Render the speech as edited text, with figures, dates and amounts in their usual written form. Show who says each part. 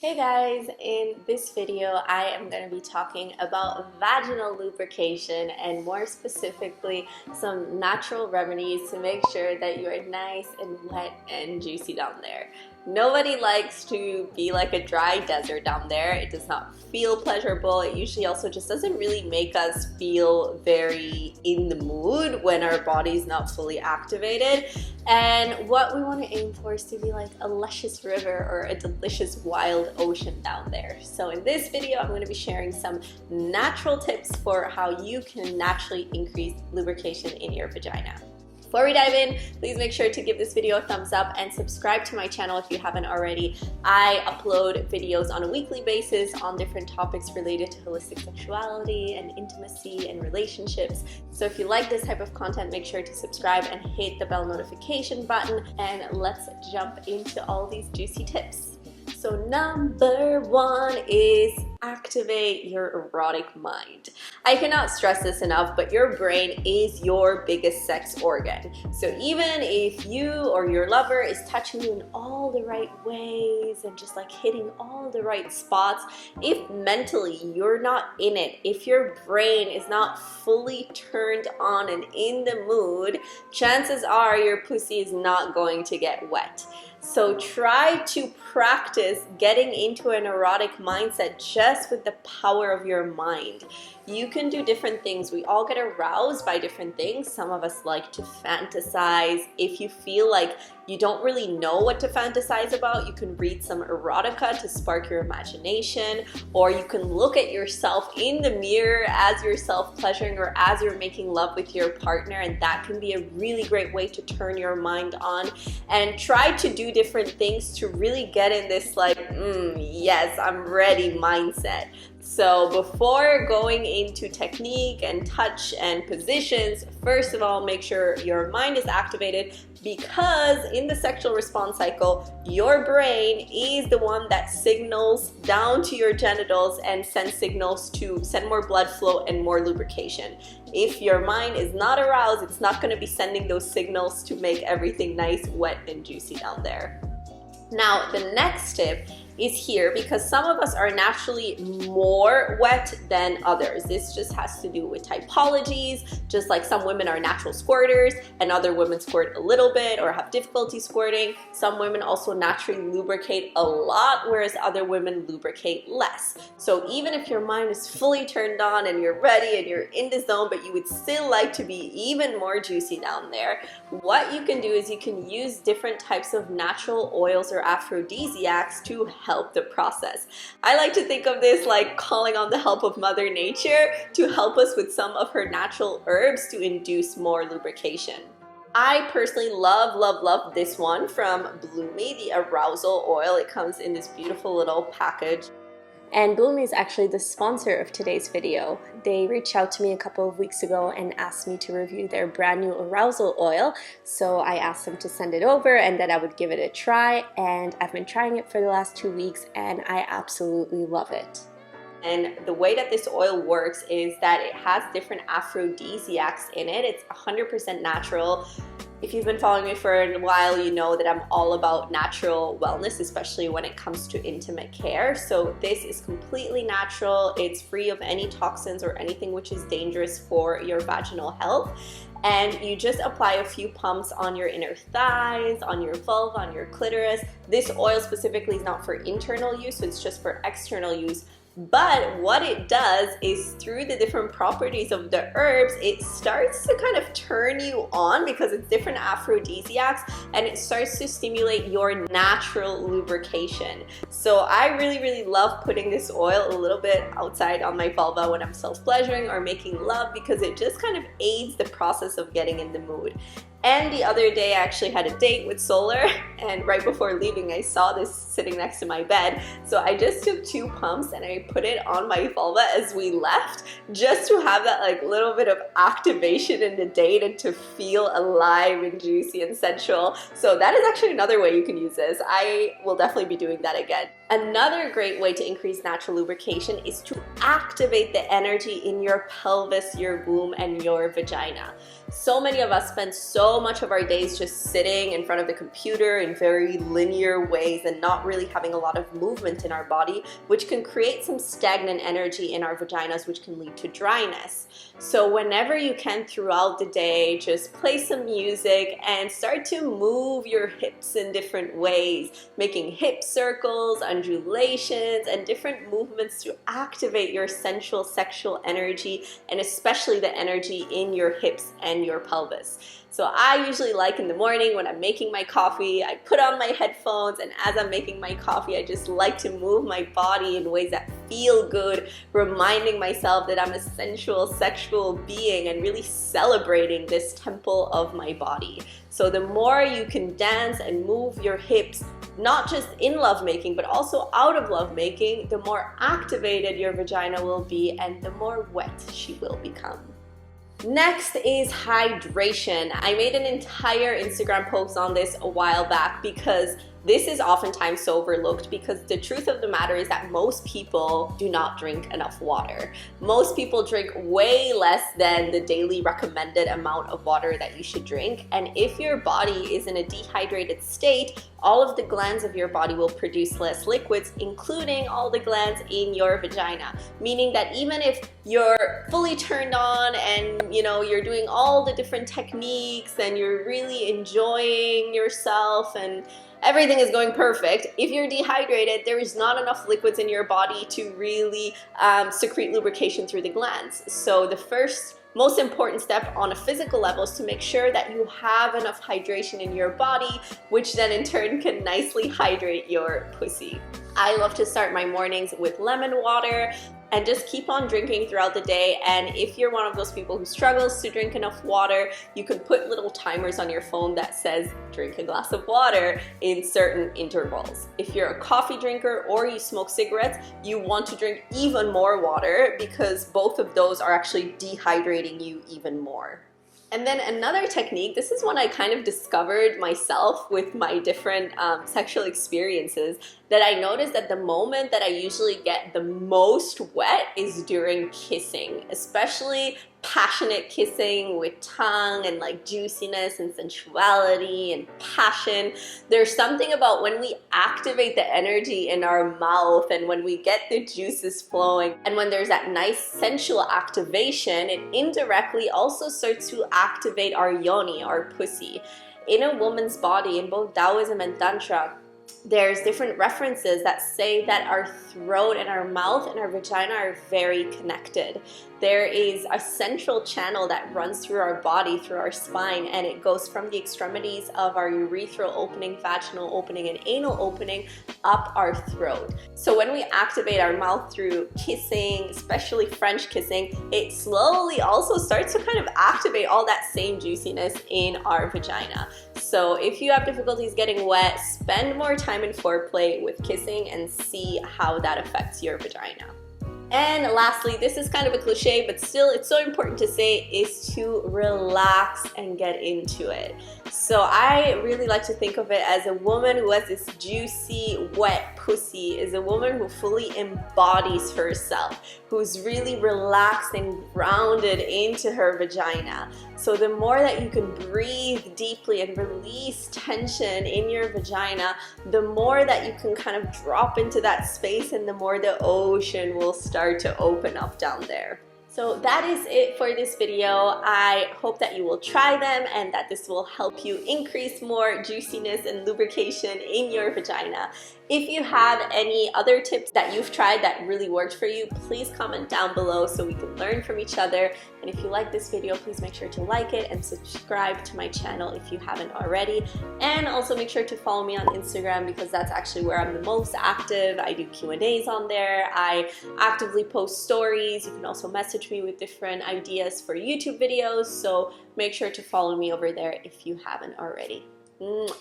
Speaker 1: Hey guys, in this video I am going to be talking about vaginal lubrication and more specifically some natural remedies to make sure that you are nice and wet and juicy down there. Nobody likes to be like a dry desert down there. It does not feel pleasurable. It usually also just doesn't really make us feel very in the mood when our body's not fully activated. And what we want to aim for is to be like a luscious river or a delicious wild ocean down there. So in this video, I'm going to be sharing some natural tips for how you can naturally increase lubrication in your vagina. Before we dive in, please make sure to give this video a thumbs up and subscribe to my channel if you haven't already. I upload videos on a weekly basis on different topics related to holistic sexuality and intimacy and relationships. So if you like this type of content, make sure to subscribe and hit the bell notification button, and let's jump into all these juicy tips. So number one is activate your erotic mind. I cannot stress this enough, but your brain is your biggest sex organ. So even if you or your lover is touching you in all the right ways and just like hitting all the right spots, if mentally you're not in it, if your brain is not fully turned on and in the mood, chances are your pussy is not going to get wet. So try to practice getting into an erotic mindset just with the power of your mind. You can do different things. We all get aroused by different things. Some of us like to fantasize. If you feel like you don't really know what to fantasize about, you can read some erotica to spark your imagination, or you can look at yourself in the mirror as you're self-pleasuring or as you're making love with your partner, and that can be a really great way to turn your mind on. And try to do different things to really get in this like, yes, I'm ready mindset. So before going into technique and touch and positions, first of all, make sure your mind is activated, because in the sexual response cycle, your brain is the one that signals down to your genitals and sends signals to send more blood flow and more lubrication. If your mind is not aroused, it's not going to be sending those signals to make everything nice, wet, and juicy down there. Now, the next tip is here because some of us are naturally more wet than others. This just has to do with typologies, just like some women are natural squirters and other women squirt a little bit or have difficulty squirting. Some women also naturally lubricate a lot, whereas other women lubricate less. So even if your mind is fully turned on and you're ready and you're in the zone, but you would still like to be even more juicy down there, what you can do is you can use different types of natural oils or aphrodisiacs to help the process. I like to think of this like calling on the help of Mother Nature to help us with some of her natural herbs to induce more lubrication. I personally love this one from Lucie, the arousal oil. It comes in this beautiful little package. And Lucie is actually the sponsor of today's video. They reached out to me a couple of weeks ago and asked me to review their brand new arousal oil. So I asked them to send it over and that I would give it a try. And I've been trying it for the last 2 weeks and I absolutely love it. And the way that this oil works is that it has different aphrodisiacs in it. It's 100% natural. If you've been following me for a while, you know that I'm all about natural wellness, especially when it comes to intimate care. So this is completely natural. It's free of any toxins or anything which is dangerous for your vaginal health. And you just apply a few pumps on your inner thighs, on your vulva, on your clitoris. This oil specifically is not for internal use, so it's just for external use. But what it does is through the different properties of the herbs, it starts to kind of turn you on because it's different aphrodisiacs, and it starts to stimulate your natural lubrication. So I really love putting this oil a little bit outside on my vulva when I'm self-pleasuring or making love, because it just kind of aids the process of getting in the mood. And the other day I actually had a date with Solar, and right before leaving I saw this sitting next to my bed. So I just took 2 pumps and I put it on my vulva as we left, just to have that like little bit of activation in the date and to feel alive and juicy and sensual. So that is actually another way you can use this. I will definitely be doing that again. Another great way to increase natural lubrication is to activate the energy in your pelvis, your womb, and your vagina. So many of us spend so much of our days just sitting in front of the computer in very linear ways and not really having a lot of movement in our body, which can create some stagnant energy in our vaginas, which can lead to dryness. So whenever you can throughout the day, just play some music and start to move your hips in different ways, making hip circles, undulations, and different movements to activate your sensual sexual energy, and especially the energy in your hips and your pelvis. So I usually like in the morning when I'm making my coffee, I put on my headphones, and as I'm making my coffee, I just like to move my body in ways that feel good, reminding myself that I'm a sensual, sexual being and really celebrating this temple of my body. So the more you can dance and move your hips, not just in lovemaking, but also out of lovemaking, the more activated your vagina will be and the more wet she will become. Next is hydration. I made an entire Instagram post on this a while back because this is oftentimes so overlooked, because the truth of the matter is that most people do not drink enough water. Most people drink way less than the daily recommended amount of water that you should drink. And if your body is in a dehydrated state, all of the glands of your body will produce less liquids, including all the glands in your vagina. Meaning that even if you're fully turned on and you're doing all the different techniques and you're really enjoying yourself and everything is going perfect, if you're dehydrated, there is not enough liquids in your body to really secrete lubrication through the glands. So the first most important step on a physical level is to make sure that you have enough hydration in your body, which then in turn can nicely hydrate your pussy. I love to start my mornings with lemon water and just keep on drinking throughout the day. And if you're one of those people who struggles to drink enough water, you can put little timers on your phone that says drink a glass of water in certain intervals. If you're a coffee drinker or you smoke cigarettes, you want to drink even more water because both of those are actually dehydrating you even more. And then another technique, this is one I kind of discovered myself with my different sexual experiences, that I noticed that the moment that I usually get the most wet is during kissing, especially passionate kissing with tongue and like juiciness and sensuality and passion. There's something about when we activate the energy in our mouth and when we get the juices flowing and when there's that nice sensual activation, it indirectly also starts to activate our yoni, our pussy. In a woman's body, in both Taoism and Tantra, there's different references that say that our throat and our mouth and our vagina are very connected. There is a central channel that runs through our body, through our spine, and it goes from the extremities of our urethral opening, vaginal opening, and anal opening up our throat. So when we activate our mouth through kissing, especially French kissing, it slowly also starts to kind of activate all that same juiciness in our vagina. So if you have difficulties getting wet, spend more time in foreplay with kissing and see how that affects your vagina. And lastly, this is kind of a cliche, but still it's so important to say, is to relax and get into it. So I really like to think of it as a woman who has this juicy, wet pussy is a woman who fully embodies herself, who's really relaxed and grounded into her vagina. So the more that you can breathe deeply and release tension in your vagina, the more that you can kind of drop into that space and the more the ocean will start to open up down there. So that is it for this video. I hope that you will try them and that this will help you increase more juiciness and lubrication in your vagina. If you have any other tips that you've tried that really worked for you, please comment down below so we can learn from each other. And if you like this video, please make sure to like it and subscribe to my channel if you haven't already. And also make sure to follow me on Instagram because that's actually where I'm the most active. I do Q&As on there. I actively post stories. You can also message me with different ideas for YouTube videos. So make sure to follow me over there if you haven't already. Mwah.